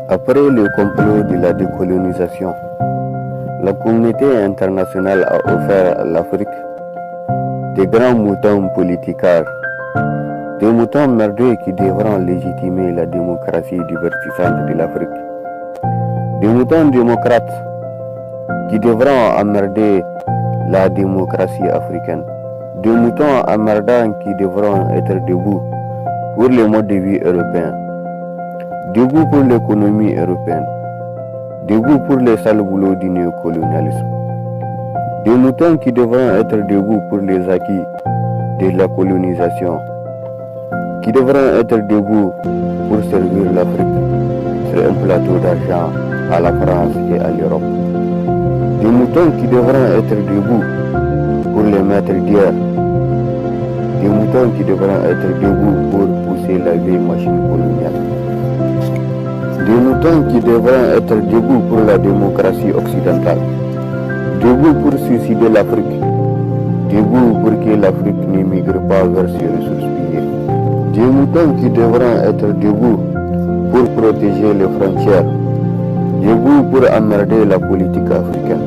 Après le complot de la décolonisation, la communauté internationale a offert à l'Afrique des grands moutons politicards, des moutons merdeux qui devront légitimer la démocratie divertissante de l'Afrique, des moutons démocrates qui devront emmerder la démocratie africaine, des moutons emmerdants qui devront être debout pour le mode de vie européen, debout pour l'économie européenne, debout pour les sales boulots du néocolonialisme, des moutons qui devront être debout pour les acquis de la colonisation, qui devront être debout pour servir l'Afrique sur un plateau d'argent à la France et à l'Europe, des moutons qui devront être debout pour les maîtres d'hier, des moutons qui devront être debout pour pousser la vieille machine coloniale, des moutons qui devront être debout pour la démocratie occidentale, debout pour suicider l'Afrique, debout pour que l'Afrique n'émigre pas vers ses ressources pillées, des moutons qui devront être debout pour protéger les frontières, debout pour emmerder la politique africaine,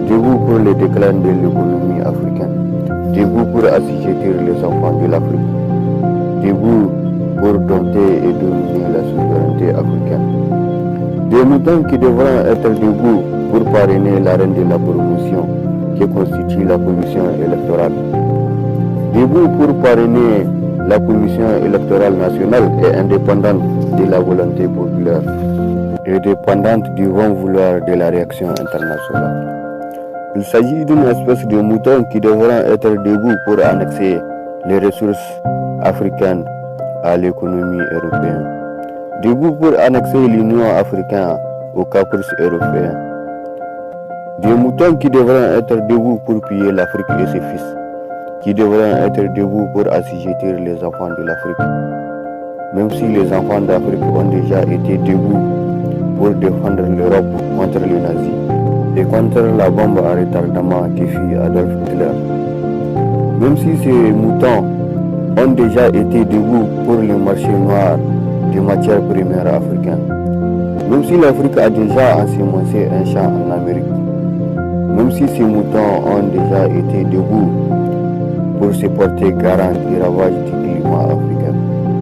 debout pour le déclin de l'économie africaine, debout pour assujettir les enfants de l'Afrique, debout pour dompter et dominer la souveraineté africaine. Des moutons qui devront être debout pour parrainer l'arène de la promotion qui constitue la commission électorale. Debout pour parrainer la commission électorale nationale et indépendante de la volonté populaire et dépendante du bon vouloir de la réaction internationale. Il s'agit d'une espèce de mouton qui devront être debout pour annexer les ressources africaines à l'économie européenne, debout pour annexer l'Union africaine aux caprices européens, des moutons qui devront être debout pour piller l'Afrique et ses fils, qui devront être debout pour assujettir les enfants de l'Afrique, même si les enfants d'Afrique ont déjà été debout pour défendre l'Europe contre les nazis et contre la bombe à retardement qui fit Adolf Hitler. Même si ces moutons ont déjà été debout pour le marché noir des matières premières africaines, même si l'Afrique a déjà ensemencé un champ en Amérique, même si ces moutons ont déjà été debout pour se porter garant du ravage du climat africain.